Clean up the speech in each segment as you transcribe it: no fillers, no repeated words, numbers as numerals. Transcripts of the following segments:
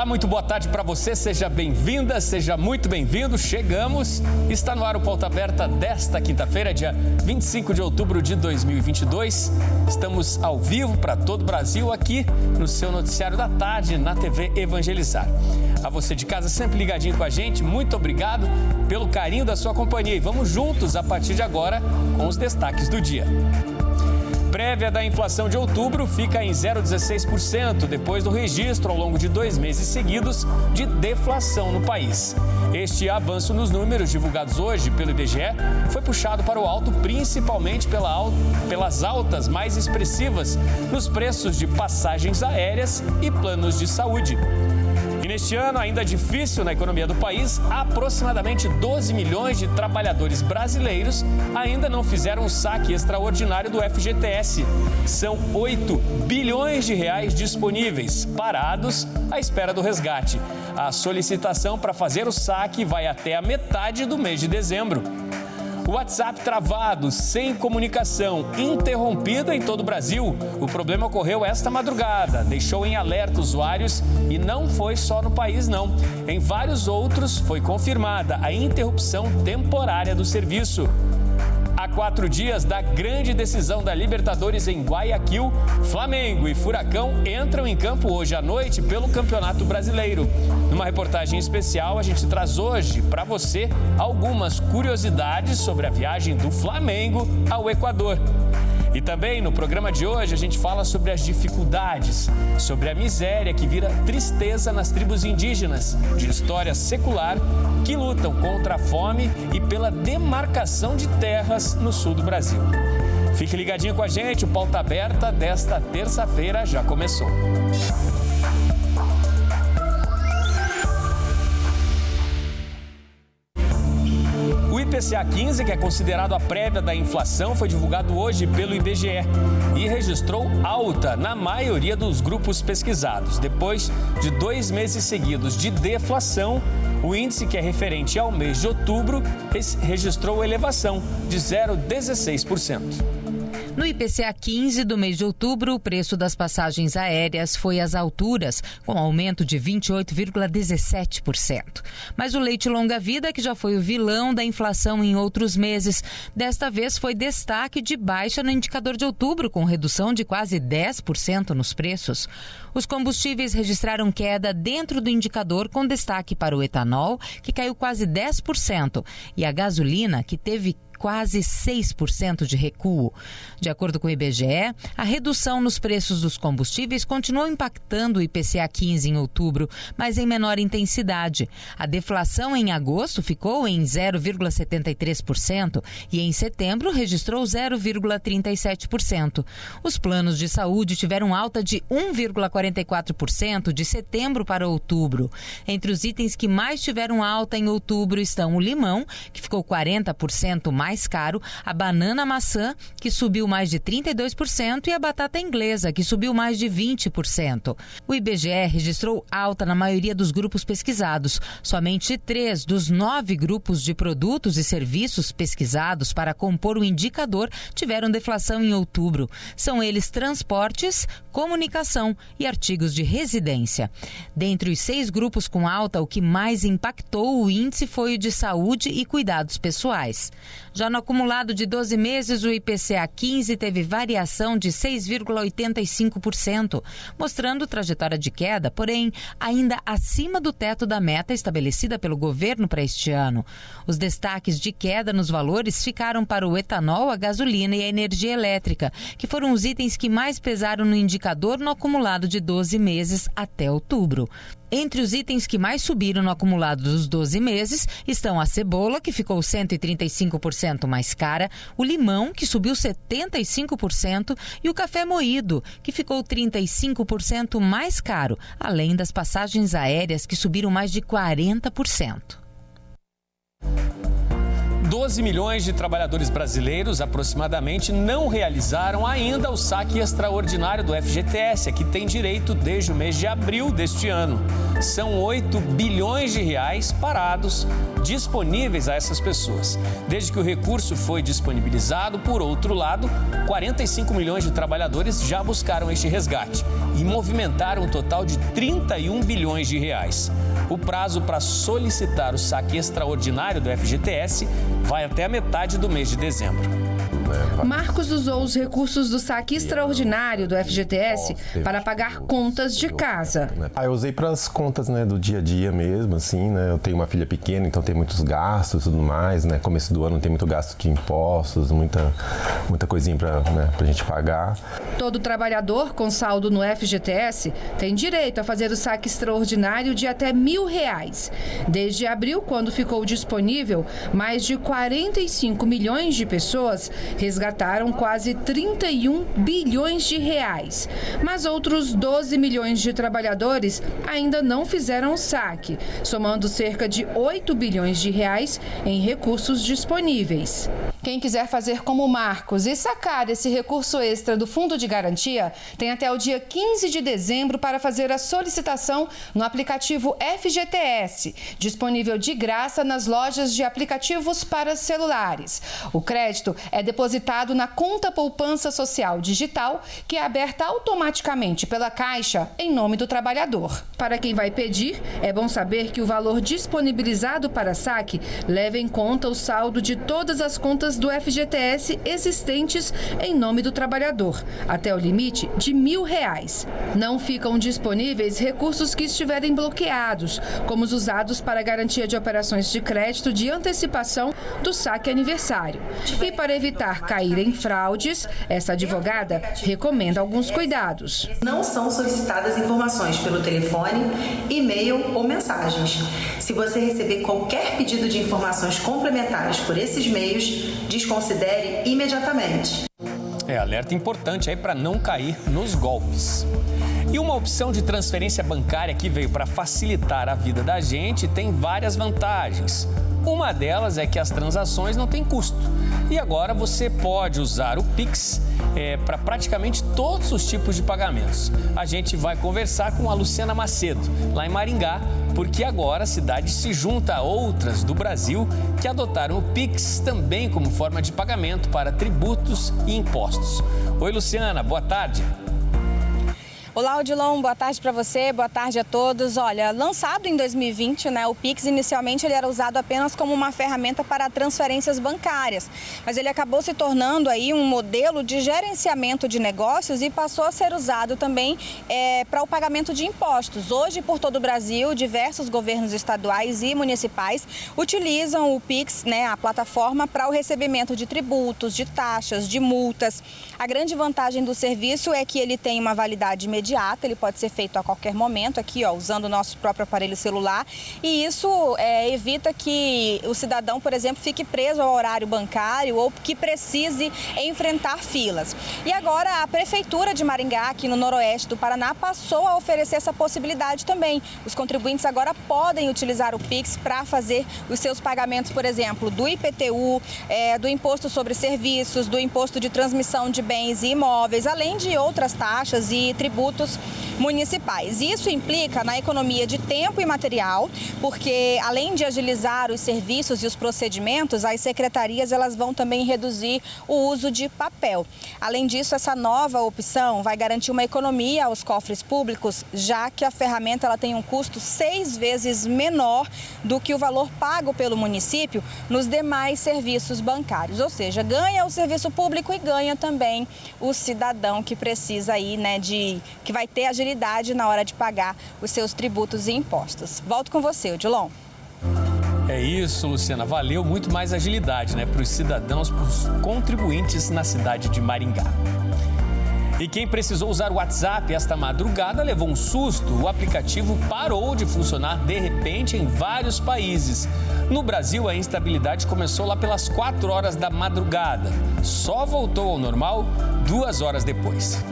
Olá, muito boa tarde para você, seja bem-vinda, seja muito bem-vindo. Chegamos, está no ar o Pauta Aberta desta quinta-feira, dia 25 de outubro de 2022. Estamos ao vivo para todo o Brasil aqui no seu noticiário da tarde na TV Evangelizar. A você de casa sempre ligadinho com a gente, muito obrigado pelo carinho da sua companhia e vamos juntos a partir de agora com os destaques do dia. Prévia da inflação de outubro fica em 0,16%, depois do registro ao longo de 2 meses seguidos de deflação no país. Este avanço nos números divulgados hoje pelo IBGE foi puxado para o alto principalmente pelas altas mais expressivas nos preços de passagens aéreas e planos de saúde. E neste ano, ainda difícil na economia do país, aproximadamente 12 milhões de trabalhadores brasileiros ainda não fizeram um saque extraordinário do FGTS. São 8 bilhões de reais disponíveis, parados à espera do resgate. A solicitação para fazer o saque vai até a metade do mês de dezembro. O WhatsApp travado, sem comunicação, interrompido em todo o Brasil. O problema ocorreu esta madrugada, deixou em alerta usuários e não foi só no país, não. Em vários outros foi confirmada a interrupção temporária do serviço. Há 4 dias da grande decisão da Libertadores em Guayaquil, Flamengo e Furacão entram em campo hoje à noite pelo Campeonato Brasileiro. Numa reportagem especial, a gente traz hoje para você algumas curiosidades sobre a viagem do Flamengo ao Equador. E também no programa de hoje a gente fala sobre as dificuldades, sobre a miséria que vira tristeza nas tribos indígenas de história secular que lutam contra a fome e pela demarcação de terras no sul do Brasil. Fique ligadinho com a gente, o Pauta Aberta desta terça-feira já começou. O IPCA 15, que é considerado a prévia da inflação, foi divulgado hoje pelo IBGE e registrou alta na maioria dos grupos pesquisados. Depois de 2 meses seguidos de deflação, o índice, que é referente ao mês de outubro, registrou elevação de 0,16%. No IPCA 15 do mês de outubro, o preço das passagens aéreas foi às alturas, com aumento de 28,17%. Mas o leite longa-vida, que já foi o vilão da inflação em outros meses, desta vez foi destaque de baixa no indicador de outubro, com redução de quase 10% nos preços. Os combustíveis registraram queda dentro do indicador, com destaque para o etanol, que caiu quase 10%, e a gasolina, que teve quase 6% de recuo. De acordo com o IBGE, a redução nos preços dos combustíveis continuou impactando o IPCA 15 em outubro, mas em menor intensidade. A deflação em agosto ficou em 0,73% e em setembro registrou 0,37%. Os planos de saúde tiveram alta de 1,44% de setembro para outubro. Entre os itens que mais tiveram alta em outubro estão o limão, que ficou 40% mais caro, a banana maçã, que subiu mais de 32%, e a batata inglesa, que subiu mais de 20%. O IBGE registrou alta na maioria dos grupos pesquisados. Somente 3 dos 9 grupos de produtos e serviços pesquisados para compor o indicador tiveram deflação em outubro. São eles transportes, comunicação e artigos de residência. Dentre os 6 grupos com alta, o que mais impactou o índice foi o de saúde e cuidados pessoais. Já no acumulado de 12 meses, o IPCA 15 teve variação de 6,85%, mostrando trajetória de queda, porém ainda acima do teto da meta estabelecida pelo governo para este ano. Os destaques de queda nos valores ficaram para o etanol, a gasolina e a energia elétrica, que foram os itens que mais pesaram no indicador no acumulado de 12 meses até outubro. Entre os itens que mais subiram no acumulado dos 12 meses estão a cebola, que ficou 135% mais cara, o limão, que subiu 75%, e o café moído, que ficou 35% mais caro, além das passagens aéreas, que subiram mais de 40%. 12 milhões de trabalhadores brasileiros, aproximadamente, não realizaram ainda o saque extraordinário do FGTS, que tem direito desde o mês de abril deste ano. São 8 bilhões de reais parados, disponíveis a essas pessoas. Desde que o recurso foi disponibilizado, por outro lado, 45 milhões de trabalhadores já buscaram este resgate e movimentaram um total de 31 bilhões de reais. O prazo para solicitar o saque extraordinário do FGTS vai até a metade do mês de dezembro. Marcos usou os recursos do saque extraordinário do FGTS para pagar contas de casa. Eu usei para as contas, né, do dia a dia mesmo, assim, né? Eu tenho uma filha pequena, então tem muitos gastos e tudo mais, né? Começo do ano tem muito gasto de impostos, muita coisinha para a gente pagar. Todo trabalhador com saldo no FGTS tem direito a fazer o saque extraordinário de até R$1.000. Desde abril, quando ficou disponível, mais de 45 milhões de pessoas resgataram quase 31 bilhões de reais. Mas outros 12 milhões de trabalhadores ainda não fizeram o saque, somando cerca de 8 bilhões de reais em recursos disponíveis. Quem quiser fazer como Marcos e sacar esse recurso extra do Fundo de Garantia, tem até o dia 15 de dezembro para fazer a solicitação no aplicativo FGTS, disponível de graça nas lojas de aplicativos para celulares. O crédito é depositado na conta poupança social digital, que é aberta automaticamente pela Caixa em nome do trabalhador. Para quem vai pedir, é bom saber que o valor disponibilizado para saque leva em conta o saldo de todas as contas do FGTS existentes em nome do trabalhador, até o limite de R$1.000. Não ficam disponíveis recursos que estiverem bloqueados, como os usados para garantia de operações de crédito de antecipação do saque aniversário. E para evitar cair em fraudes, essa advogada recomenda alguns cuidados. Não são solicitadas informações pelo telefone, e-mail ou mensagens. Se você receber qualquer pedido de informações complementares por esses meios, desconsidere imediatamente. Alerta importante aí para não cair nos golpes. E uma opção de transferência bancária que veio para facilitar a vida da gente tem várias vantagens. Uma delas é que as transações não têm custo. E agora você pode usar o Pix para praticamente todos os tipos de pagamentos. A gente vai conversar com a Luciana Macedo, lá em Maringá, porque agora a cidade se junta a outras do Brasil que adotaram o Pix também como forma de pagamento para tributos e impostos. Oi, Luciana, boa tarde. Olá, Odilon, boa tarde para você, boa tarde a todos. Olha, lançado em 2020, o Pix inicialmente ele era usado apenas como uma ferramenta para transferências bancárias, mas ele acabou se tornando aí um modelo de gerenciamento de negócios e passou a ser usado também para o pagamento de impostos. Hoje, por todo o Brasil, diversos governos estaduais e municipais utilizam o Pix, a plataforma, para o recebimento de tributos, de taxas, de multas. A grande vantagem do serviço é que ele tem uma validade imediata, ele pode ser feito a qualquer momento, aqui usando o nosso próprio aparelho celular, e isso evita que o cidadão, por exemplo, fique preso ao horário bancário ou que precise enfrentar filas. E agora a Prefeitura de Maringá, aqui no noroeste do Paraná, passou a oferecer essa possibilidade também. Os contribuintes agora podem utilizar o Pix para fazer os seus pagamentos, por exemplo, do IPTU, do Imposto sobre Serviços, do Imposto de Transmissão de Bens e Imóveis, além de outras taxas e tributos municipais. Isso implica na economia de tempo e material, porque além de agilizar os serviços e os procedimentos, as secretarias elas vão também reduzir o uso de papel. Além disso, essa nova opção vai garantir uma economia aos cofres públicos, já que a ferramenta ela tem um custo 6 vezes menor do que o valor pago pelo município nos demais serviços bancários. Ou seja, ganha o serviço público e ganha também o cidadão que precisa aí, que vai ter agilidade na hora de pagar os seus tributos e impostos. Volto com você, Odilon. É isso, Luciana. Valeu, muito mais agilidade, para os cidadãos, para os contribuintes na cidade de Maringá. E quem precisou usar o WhatsApp esta madrugada levou um susto. O aplicativo parou de funcionar de repente em vários países. No Brasil, a instabilidade começou lá pelas 4 horas da madrugada. Só voltou ao normal 2 horas depois.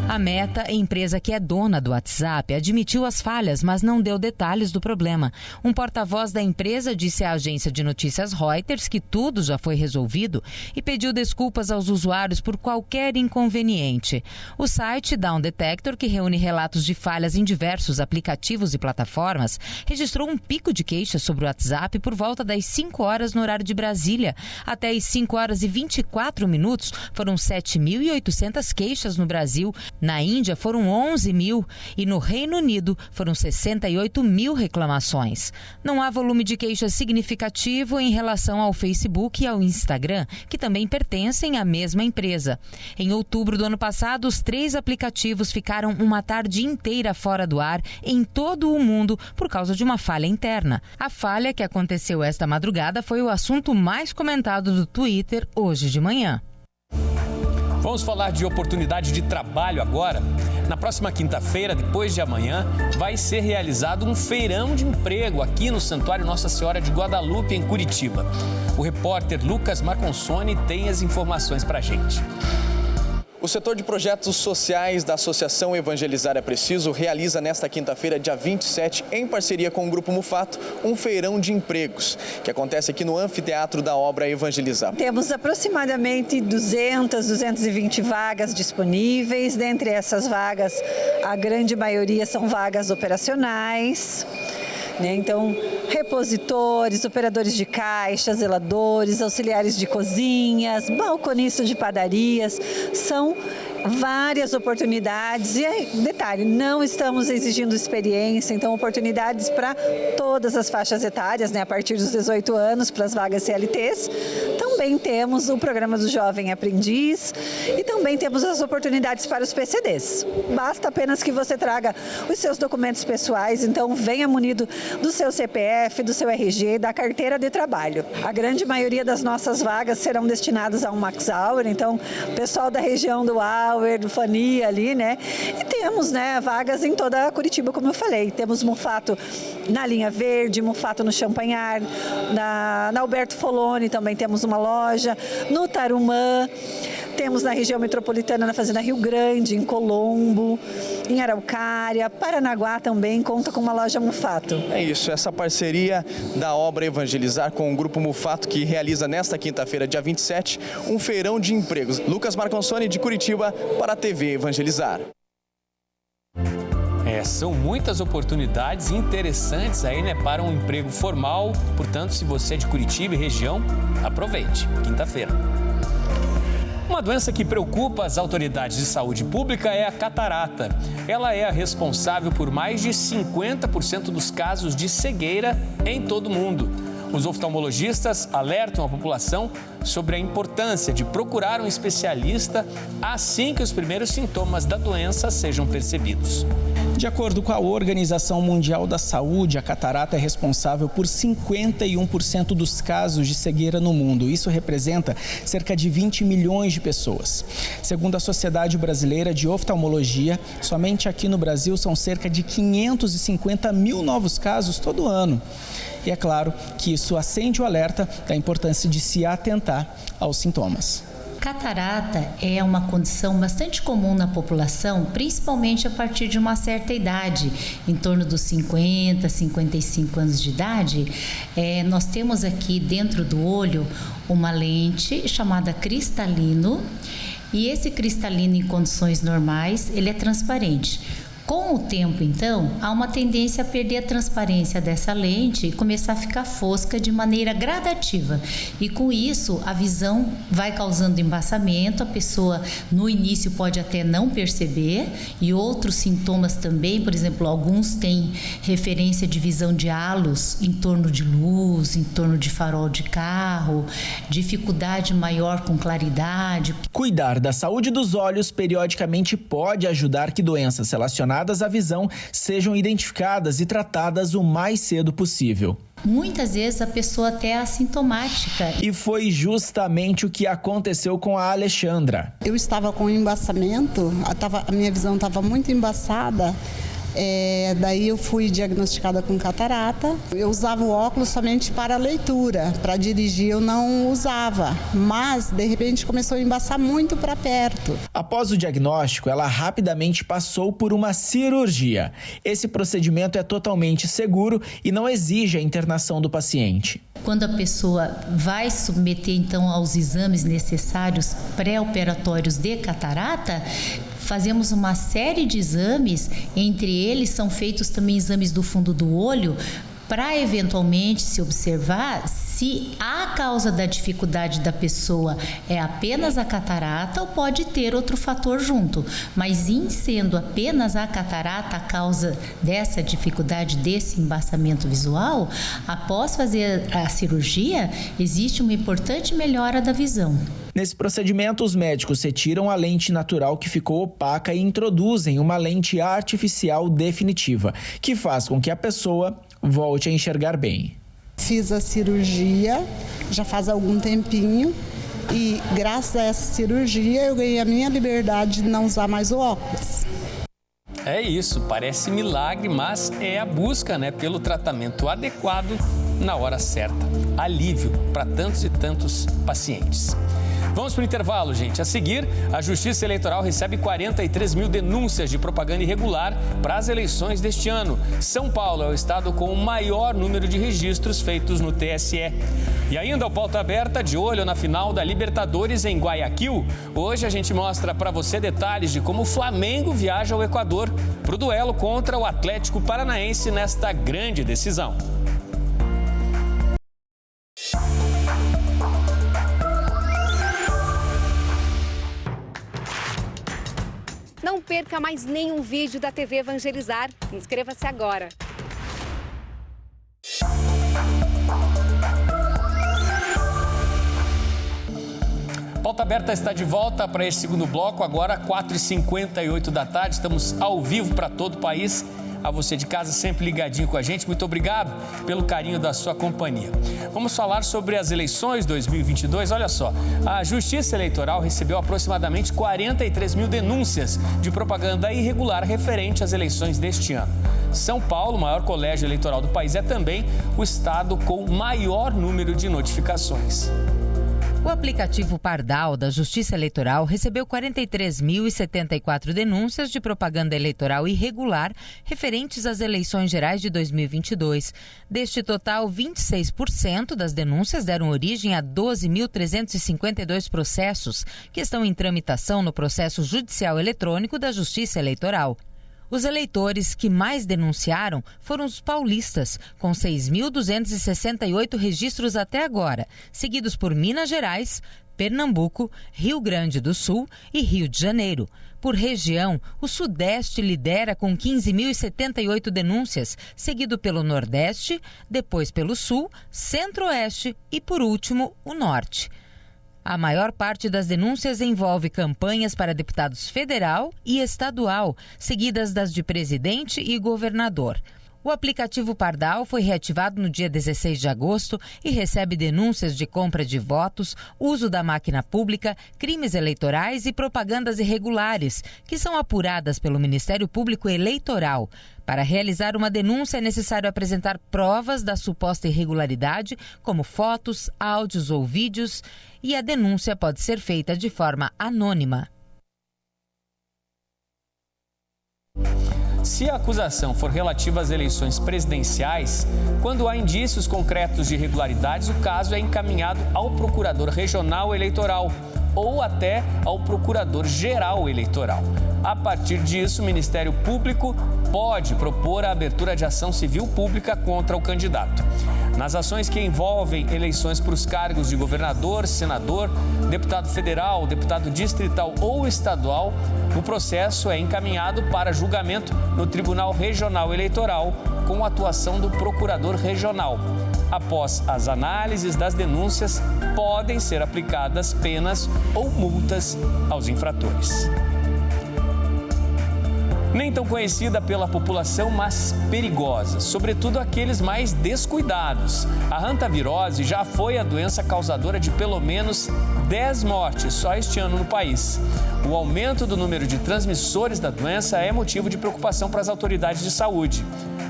A Meta, empresa que é dona do WhatsApp, admitiu as falhas, mas não deu detalhes do problema. Um porta-voz da empresa disse à agência de notícias Reuters que tudo já foi resolvido e pediu desculpas aos usuários por qualquer inconveniente. O site Down Detector, que reúne relatos de falhas em diversos aplicativos e plataformas, registrou um pico de queixas sobre o WhatsApp por volta das 5 horas no horário de Brasília. Até as 5 horas e 24 minutos, foram 7.800 queixas no Brasil. Na Índia foram 11 mil e no Reino Unido foram 68 mil reclamações. Não há volume de queixas significativo em relação ao Facebook e ao Instagram, que também pertencem à mesma empresa. Em outubro do ano passado, os 3 aplicativos ficaram uma tarde inteira fora do ar em todo o mundo por causa de uma falha interna. A falha que aconteceu esta madrugada foi o assunto mais comentado do Twitter hoje de manhã. Vamos falar de oportunidade de trabalho agora. Na próxima quinta-feira, depois de amanhã, vai ser realizado um feirão de emprego aqui no Santuário Nossa Senhora de Guadalupe, em Curitiba. O repórter Lucas Marconsoni tem as informações para a gente. O setor de projetos sociais da Associação Evangelizar é Preciso realiza nesta quinta-feira, dia 27, em parceria com o Grupo Mufato, um feirão de empregos, que acontece aqui no anfiteatro da obra Evangelizar. Temos aproximadamente 220 vagas disponíveis. Dentre essas vagas, a grande maioria são vagas operacionais. Então, repositores, operadores de caixa, zeladores, auxiliares de cozinhas, balconistas de padarias, são várias oportunidades. E detalhe, não estamos exigindo experiência, então oportunidades para todas as faixas etárias, a partir dos 18 anos, para as vagas CLTs. Também temos o programa do Jovem Aprendiz e também temos as oportunidades para os PCDs. Basta apenas que você traga os seus documentos pessoais, então venha munido do seu CPF, do seu RG, da carteira de trabalho. A grande maioria das nossas vagas serão destinadas a um Max Hour, então pessoal da região do Auer, do Fania ali, E temos, vagas em toda a Curitiba, como eu falei. Temos Mufato na linha verde, Mufato no Champanhar, na Alberto Foloni também temos uma loja, no Tarumã, temos na região metropolitana, na Fazenda Rio Grande, em Colombo, em Araucária, Paranaguá também conta com uma loja Mufato. É isso, essa parceria da obra Evangelizar com o Grupo Mufato, que realiza nesta quinta-feira, dia 27, um feirão de empregos. Lucas Marconsoni, de Curitiba, para a TV Evangelizar. São muitas oportunidades interessantes aí, para um emprego formal. Portanto, se você é de Curitiba e região, aproveite. Quinta-feira. Uma doença que preocupa as autoridades de saúde pública é a catarata. Ela é a responsável por mais de 50% dos casos de cegueira em todo o mundo. Os oftalmologistas alertam a população sobre a importância de procurar um especialista assim que os primeiros sintomas da doença sejam percebidos. De acordo com a Organização Mundial da Saúde, a catarata é responsável por 51% dos casos de cegueira no mundo. Isso representa cerca de 20 milhões de pessoas. Segundo a Sociedade Brasileira de Oftalmologia, somente aqui no Brasil são cerca de 550 mil novos casos todo ano. E é claro que isso acende o alerta da importância de se atentar aos sintomas. Catarata é uma condição bastante comum na população, principalmente a partir de uma certa idade, em torno dos 50, 55 anos de idade. Nós temos aqui dentro do olho uma lente chamada cristalino, e esse cristalino em condições normais, ele é transparente. Com o tempo, então, há uma tendência a perder a transparência dessa lente e começar a ficar fosca de maneira gradativa. E com isso, a visão vai causando embaçamento, a pessoa no início pode até não perceber, e outros sintomas também, por exemplo, alguns têm referência de visão de halos em torno de luz, em torno de farol de carro, dificuldade maior com claridade. Cuidar da saúde dos olhos periodicamente pode ajudar que doenças relacionadas à visão sejam identificadas e tratadas o mais cedo possível. Muitas vezes a pessoa até é assintomática. E foi justamente o que aconteceu com a Alexandra. Eu estava com embaçamento, a minha visão estava muito embaçada Daí eu fui diagnosticada com catarata. Eu usava o óculos somente para leitura, para dirigir eu não usava, mas de repente começou a embaçar muito para perto. Após o diagnóstico, ela rapidamente passou por uma cirurgia. Esse procedimento é totalmente seguro e não exige a internação do paciente. Quando a pessoa vai submeter então aos exames necessários pré-operatórios de catarata, fazemos uma série de exames, entre eles são feitos também exames do fundo do olho, para eventualmente se observar se a causa da dificuldade da pessoa é apenas a catarata ou pode ter outro fator junto. Mas em sendo apenas a catarata a causa dessa dificuldade, desse embaçamento visual, após fazer a cirurgia, existe uma importante melhora da visão. Nesse procedimento, os médicos retiram a lente natural que ficou opaca e introduzem uma lente artificial definitiva, que faz com que a pessoa volte a enxergar bem. Fiz a cirurgia já faz algum tempinho e graças a essa cirurgia eu ganhei a minha liberdade de não usar mais o óculos. É isso, parece milagre, mas é a busca, pelo tratamento adequado na hora certa. Alívio para tantos e tantos pacientes. Vamos para o intervalo, gente. A seguir, a Justiça Eleitoral recebe 43 mil denúncias de propaganda irregular para as eleições deste ano. São Paulo é o estado com o maior número de registros feitos no TSE. E ainda o Pauta Aberta, de olho na final da Libertadores em Guayaquil. Hoje a gente mostra para você detalhes de como o Flamengo viaja ao Equador para o duelo contra o Atlético Paranaense nesta grande decisão. Não perca mais nenhum vídeo da TV Evangelizar. Inscreva-se agora. Pauta Aberta está de volta para esse segundo bloco, agora 4h58 da tarde. Estamos ao vivo para todo o país. A você de casa sempre ligadinho com a gente, muito obrigado pelo carinho da sua companhia. Vamos falar sobre as eleições 2022. Olha só, a Justiça Eleitoral recebeu aproximadamente 43 mil denúncias de propaganda irregular referente às eleições deste ano. São Paulo, o maior colégio eleitoral do país, é também o estado com o maior número de notificações. O aplicativo Pardal da Justiça Eleitoral recebeu 43.074 denúncias de propaganda eleitoral irregular referentes às eleições gerais de 2022. Deste total, 26% das denúncias deram origem a 12.352 processos que estão em tramitação no processo judicial eletrônico da Justiça Eleitoral. Os eleitores que mais denunciaram foram os paulistas, com 6.268 registros até agora, seguidos por Minas Gerais, Pernambuco, Rio Grande do Sul e Rio de Janeiro. Por região, o Sudeste lidera com 15.078 denúncias, seguido pelo Nordeste, depois pelo Sul, Centro-Oeste e, por último, o Norte. A maior parte das denúncias envolve campanhas para deputados federal e estadual, seguidas das de presidente e governador. O aplicativo Pardal foi reativado no dia 16 de agosto e recebe denúncias de compra de votos, uso da máquina pública, crimes eleitorais e propagandas irregulares, que são apuradas pelo Ministério Público Eleitoral. Para realizar uma denúncia é necessário apresentar provas da suposta irregularidade, como fotos, áudios ou vídeos, e a denúncia pode ser feita de forma anônima. Se a acusação for relativa às eleições presidenciais, quando há indícios concretos de irregularidades, o caso é encaminhado ao Procurador Regional Eleitoral ou até ao Procurador-Geral Eleitoral. A partir disso, o Ministério Público pode propor a abertura de ação civil pública contra o candidato. Nas ações que envolvem eleições para os cargos de governador, senador, deputado federal, deputado distrital ou estadual, o processo é encaminhado para julgamento no Tribunal Regional Eleitoral, com a atuação do Procurador Regional. Após as análises das denúncias, podem ser aplicadas penas ou multas aos infratores. Nem tão conhecida pela população, mas perigosa, sobretudo aqueles mais descuidados. A hantavirose já foi a doença causadora de pelo menos 10 mortes só este ano no país. O aumento do número de transmissores da doença é motivo de preocupação para as autoridades de saúde.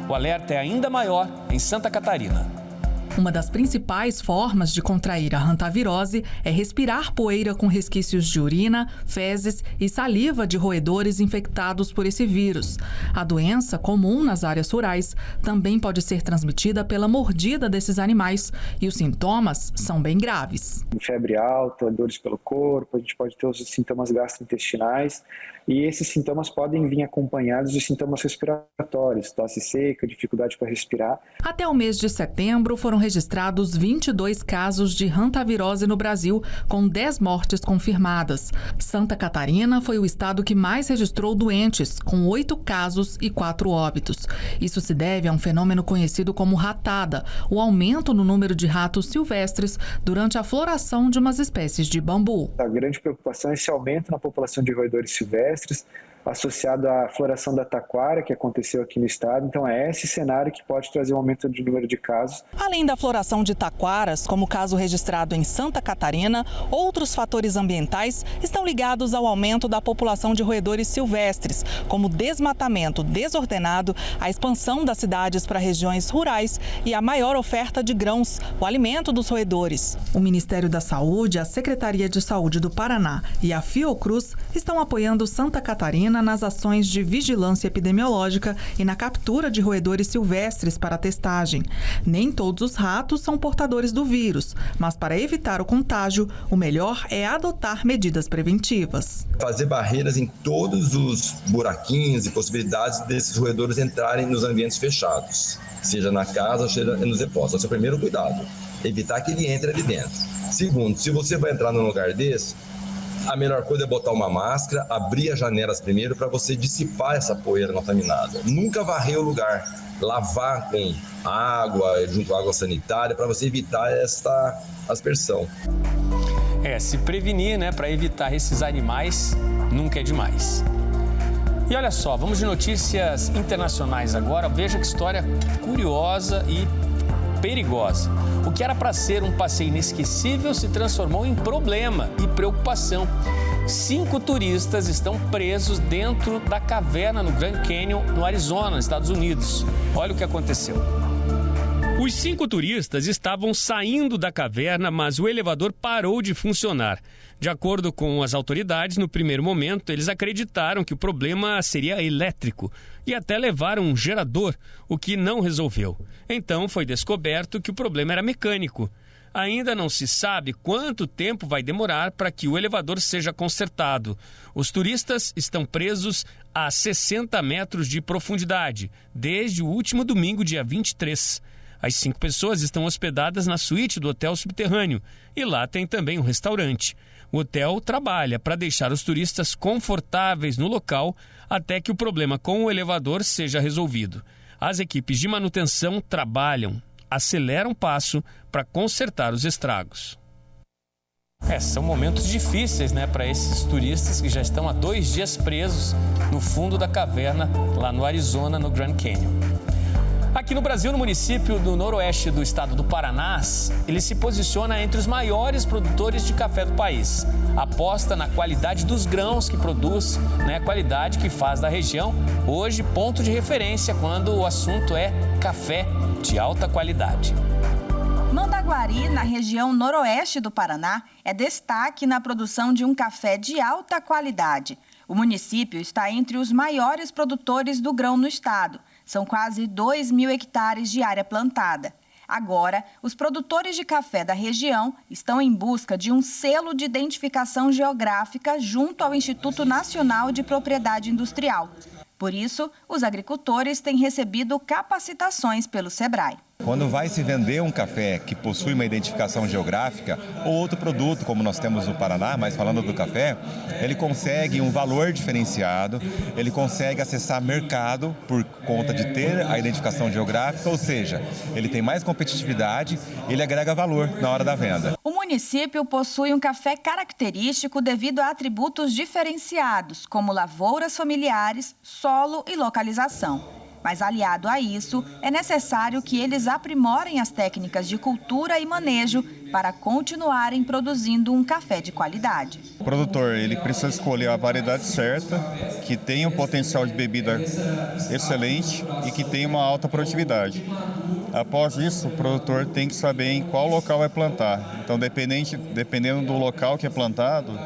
O alerta é ainda maior em Santa Catarina. Uma das principais formas de contrair a hantavirose é respirar poeira com resquícios de urina, fezes e saliva de roedores infectados por esse vírus. A doença, comum nas áreas rurais, também pode ser transmitida pela mordida desses animais e os sintomas são bem graves. Febre alta, dores pelo corpo, a gente pode ter os sintomas gastrointestinais e esses sintomas podem vir acompanhados de sintomas respiratórios, tosse seca, dificuldade para respirar. Até o mês de setembro foram registrados 22 casos de hantavirose no Brasil, com 10 mortes confirmadas. Santa Catarina foi o estado que mais registrou doentes, com 8 casos e 4 óbitos. Isso se deve a um fenômeno conhecido como ratada, o aumento no número de ratos silvestres durante a floração de umas espécies de bambu. A grande preocupação é esse aumento na população de roedores silvestres, associado à floração da taquara, que aconteceu aqui no estado. Então é esse cenário que pode trazer um aumento de número de casos. Além da floração de taquaras, como o caso registrado em Santa Catarina, outros fatores ambientais estão ligados ao aumento da população de roedores silvestres, como desmatamento desordenado, a expansão das cidades para regiões rurais e a maior oferta de grãos, o alimento dos roedores. O Ministério da Saúde, a Secretaria de Saúde do Paraná e a Fiocruz estão apoiando Santa Catarina nas ações de vigilância epidemiológica e na captura de roedores silvestres para testagem. Nem todos os ratos são portadores do vírus, mas para evitar o contágio, o melhor é adotar medidas preventivas. Fazer barreiras em todos os buraquinhos e possibilidades desses roedores entrarem nos ambientes fechados, seja na casa ou seja nos depósitos. Esse é o primeiro cuidado, evitar que ele entre ali dentro. Segundo, se você vai entrar num lugar desse, a melhor coisa é botar uma máscara, abrir as janelas primeiro para você dissipar essa poeira contaminada. Nunca varrer o lugar, lavar com água, junto à água sanitária, para você evitar esta aspersão. Se prevenir, né, para evitar esses animais nunca é demais. E olha só, vamos de notícias internacionais agora. Veja que história curiosa e perigosa. O que era para ser um passeio inesquecível se transformou em problema e preocupação. 5 turistas estão presos dentro da caverna no Grand Canyon, no Arizona, nos Estados Unidos. Olha o que aconteceu. Os 5 turistas estavam saindo da caverna, mas o elevador parou de funcionar. De acordo com as autoridades, no primeiro momento, eles acreditaram que o problema seria elétrico e até levaram um gerador, o que não resolveu. Então, foi descoberto que o problema era mecânico. Ainda não se sabe quanto tempo vai demorar para que o elevador seja consertado. Os turistas estão presos a 60 metros de profundidade, desde o último domingo, dia 23. As 5 pessoas estão hospedadas na suíte do hotel subterrâneo e lá tem também um restaurante. O hotel trabalha para deixar os turistas confortáveis no local até que o problema com o elevador seja resolvido. As equipes de manutenção trabalham, aceleram o passo para consertar os estragos. São momentos difíceis, né, para esses turistas que já estão há 2 dias presos no fundo da caverna lá no Arizona, no Grand Canyon. Aqui no Brasil, no município do noroeste do estado do Paraná, ele se posiciona entre os maiores produtores de café do país. Aposta na qualidade dos grãos que produz, né, a qualidade que faz da região, hoje ponto de referência quando o assunto é café de alta qualidade. Mandaguari, na região noroeste do Paraná, é destaque na produção de um café de alta qualidade. O município está entre os maiores produtores do grão no estado. São quase 2.000 hectares de área plantada. Agora, os produtores de café da região estão em busca de um selo de identificação geográfica junto ao Instituto Nacional de Propriedade Industrial. Por isso, os agricultores têm recebido capacitações pelo SEBRAE. Quando vai se vender um café que possui uma identificação geográfica ou outro produto, como nós temos no Paraná, mas falando do café, ele consegue um valor diferenciado, ele consegue acessar mercado por conta de ter a identificação geográfica, ou seja, ele tem mais competitividade e ele agrega valor na hora da venda. O município possui um café característico devido a atributos diferenciados, como lavouras familiares, solo e localização. Mas, aliado a isso, é necessário que eles aprimorem as técnicas de cultura e manejo para continuarem produzindo um café de qualidade. O produtor ele precisa escolher a variedade certa, que tenha um potencial de bebida excelente e que tenha uma alta produtividade. Após isso, o produtor tem que saber em qual local vai plantar. Então, dependendo do local que é plantado,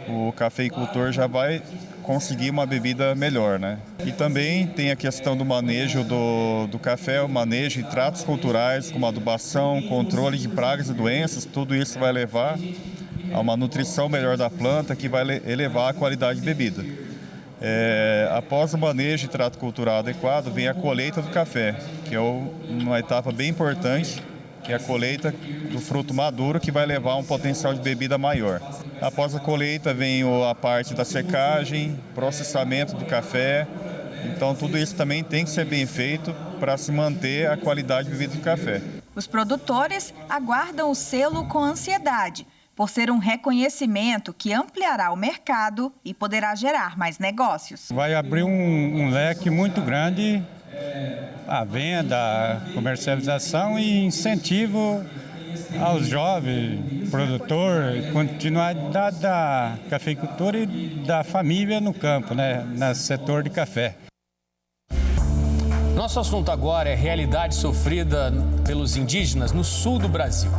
o cafeicultor já vai conseguir uma bebida melhor, né? E também tem a questão do manejo do café, o manejo e tratos culturais, como adubação, controle de pragas e doenças, tudo isso vai levar a uma nutrição melhor da planta, que vai elevar a qualidade de bebida. Após o manejo e trato cultural adequado, vem a colheita do café, que é uma etapa bem importante, que é a colheita do fruto maduro, que vai levar a um potencial de bebida maior. Após a colheita vem a parte da secagem, processamento do café. Então tudo isso também tem que ser bem feito para se manter a qualidade de bebida do café. Os produtores aguardam o selo com ansiedade, por ser um reconhecimento que ampliará o mercado e poderá gerar mais negócios. Vai abrir um leque muito grande à venda, à comercialização e incentivo aos jovens produtores, continuidade da cafeicultura e da família no campo, né, no setor de café. Nosso assunto agora é realidade sofrida pelos indígenas no sul do Brasil.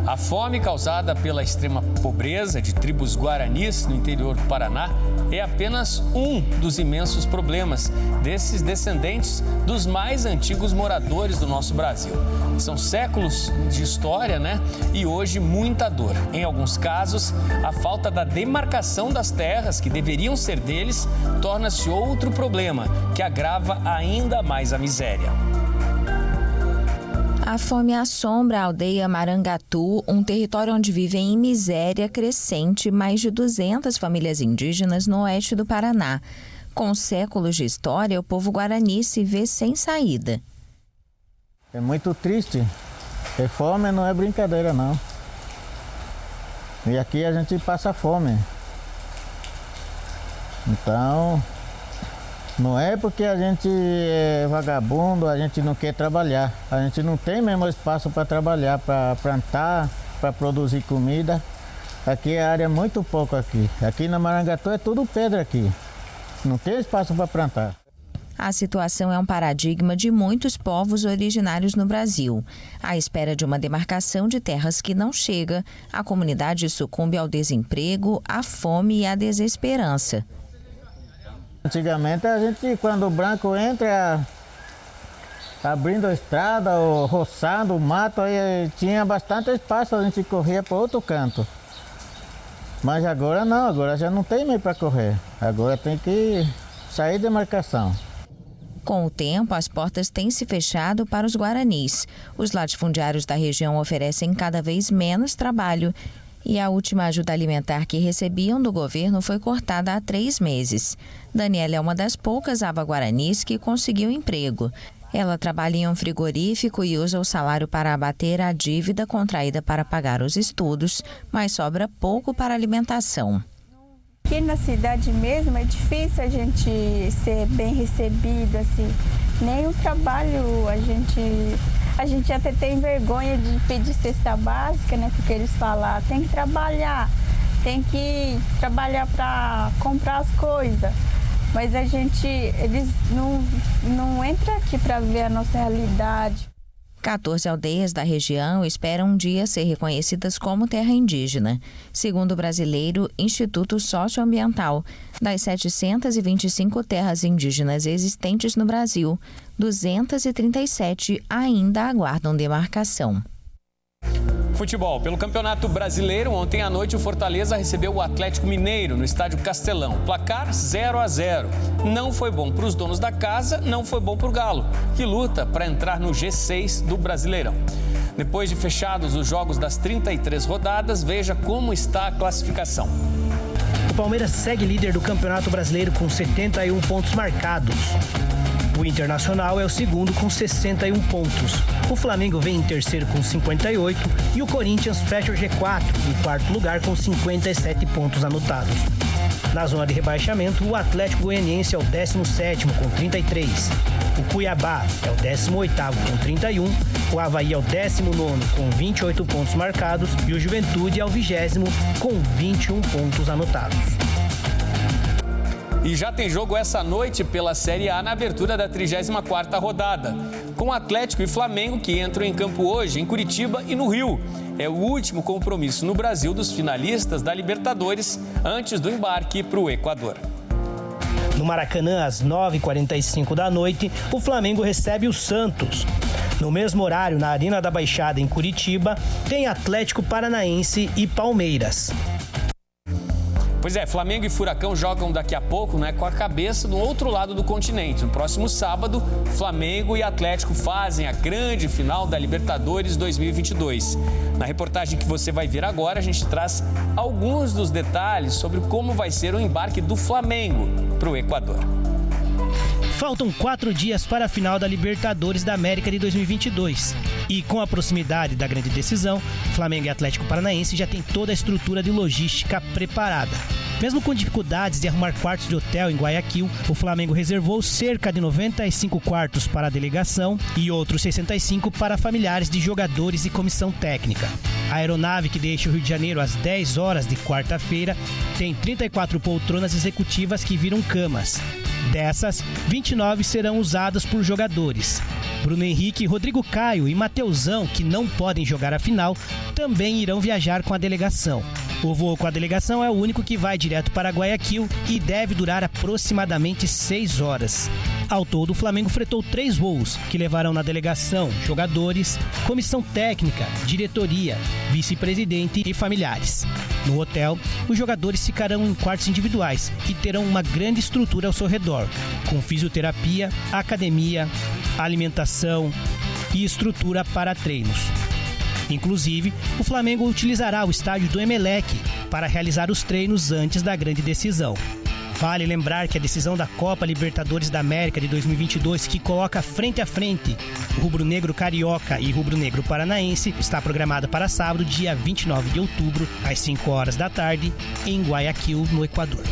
A fome causada pela extrema pobreza de tribos guaranis no interior do Paraná é apenas um dos imensos problemas desses descendentes dos mais antigos moradores do nosso Brasil. São séculos de história, né? E hoje muita dor. Em alguns casos, a falta da demarcação das terras que deveriam ser deles torna-se outro problema que agrava ainda mais a miséria. A fome assombra a aldeia Marangatu, um território onde vivem em miséria crescente mais de 200 famílias indígenas no oeste do Paraná. Com séculos de história, o povo guarani se vê sem saída. É muito triste. Ter fome não é brincadeira, não. E aqui a gente passa fome. Então, não é porque a gente é vagabundo, a gente não quer trabalhar. A gente não tem mesmo espaço para trabalhar, para plantar, para produzir comida. Aqui a área é muito pouco aqui. Aqui na Marangatu é tudo pedra aqui. Não tem espaço para plantar. A situação é um paradigma de muitos povos originários no Brasil. À espera de uma demarcação de terras que não chega, a comunidade sucumbe ao desemprego, à fome e à desesperança. Antigamente a gente, quando o branco entra, abrindo a estrada ou roçando o mato, aí tinha bastante espaço, a gente corria para outro canto. Mas agora não, agora já não tem meio para correr. Agora tem que sair de demarcação. Com o tempo, as portas têm se fechado para os guaranis. Os latifundiários da região oferecem cada vez menos trabalho e a última ajuda alimentar que recebiam do governo foi cortada há 3 meses. Daniela é uma das poucas ava-guaranis que conseguiu emprego. Ela trabalha em um frigorífico e usa o salário para abater a dívida contraída para pagar os estudos, mas sobra pouco para alimentação. Aqui na cidade mesmo é difícil a gente ser bem recebido, assim. Nem o trabalho, a gente até tem vergonha de pedir cesta básica, né? Porque eles falam, tem que trabalhar para comprar as coisas. Mas eles não entram aqui para ver a nossa realidade. 14 aldeias da região esperam um dia ser reconhecidas como terra indígena. Segundo o brasileiro Instituto Socioambiental, das 725 terras indígenas existentes no Brasil, 237 ainda aguardam demarcação. Futebol. Pelo Campeonato Brasileiro, ontem à noite o Fortaleza recebeu o Atlético Mineiro no estádio Castelão. Placar 0-0. Não foi bom para os donos da casa, não foi bom para o Galo, que luta para entrar no G6 do Brasileirão. Depois de fechados os jogos das 33 rodadas, veja como está a classificação. O Palmeiras segue líder do Campeonato Brasileiro com 71 pontos marcados. O Internacional é o segundo com 61 pontos. O Flamengo vem em terceiro com 58 e o Corinthians fecha o G4 em quarto lugar com 57 pontos anotados. Na zona de rebaixamento, o Atlético Goianiense é o 17º com 33. O Cuiabá é o 18º com 31. O Avaí é o 19º com 28 pontos marcados e o Juventude é o 20º com 21 pontos anotados. E já tem jogo essa noite pela Série A na abertura da 34ª rodada, com Atlético e Flamengo que entram em campo hoje em Curitiba e no Rio. É o último compromisso no Brasil dos finalistas da Libertadores antes do embarque para o Equador. No Maracanã, às 9h45 da noite, o Flamengo recebe o Santos. No mesmo horário, na Arena da Baixada, em Curitiba, tem Atlético Paranaense e Palmeiras. Pois é, Flamengo e Furacão jogam daqui a pouco, com a cabeça no outro lado do continente. No próximo sábado, Flamengo e Atlético fazem a grande final da Libertadores 2022. Na reportagem que você vai ver agora, a gente traz alguns dos detalhes sobre como vai ser o embarque do Flamengo para o Equador. Faltam 4 dias para a final da Libertadores da América de 2022. E com a proximidade da grande decisão, Flamengo e Atlético Paranaense já têm toda a estrutura de logística preparada. Mesmo com dificuldades de arrumar quartos de hotel em Guayaquil, o Flamengo reservou cerca de 95 quartos para a delegação e outros 65 para familiares de jogadores e comissão técnica. A aeronave que deixa o Rio de Janeiro às 10 horas de quarta-feira tem 34 poltronas executivas que viram camas. Dessas, 29 serão usadas por jogadores. Bruno Henrique, Rodrigo Caio e Mateusão, que não podem jogar a final, também irão viajar com a delegação. O voo com a delegação é o único que vai direto para Guayaquil e deve durar aproximadamente 6 horas. Ao todo, o Flamengo fretou 3 voos, que levarão na delegação jogadores, comissão técnica, diretoria, vice-presidente e familiares. No hotel, os jogadores ficarão em quartos individuais e terão uma grande estrutura ao seu redor, com fisioterapia, academia, alimentação e estrutura para treinos. Inclusive, o Flamengo utilizará o estádio do Emelec para realizar os treinos antes da grande decisão. Vale lembrar que a decisão da Copa Libertadores da América de 2022, que coloca frente a frente o rubro-negro carioca e rubro-negro paranaense, está programada para sábado, dia 29 de outubro, às 5 horas da tarde, em Guayaquil, no Equador.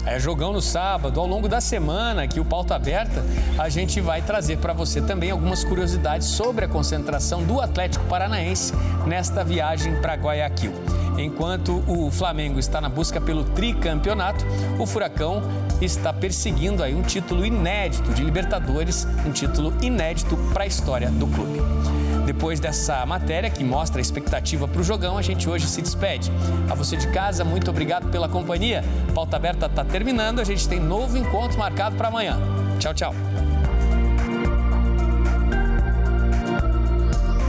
É jogão no sábado. Ao longo da semana, aqui o Pauta Aberta, a gente vai trazer para você também algumas curiosidades sobre a concentração do Atlético Paranaense nesta viagem para Guayaquil. Enquanto o Flamengo está na busca pelo tricampeonato, o Furacão está perseguindo aí um título inédito de Libertadores, um título inédito para a história do clube. Depois dessa matéria que mostra a expectativa para o jogão, a gente hoje se despede. A você de casa, muito obrigado pela companhia. Pauta Aberta está terminando, a gente tem novo encontro marcado para amanhã. Tchau, tchau.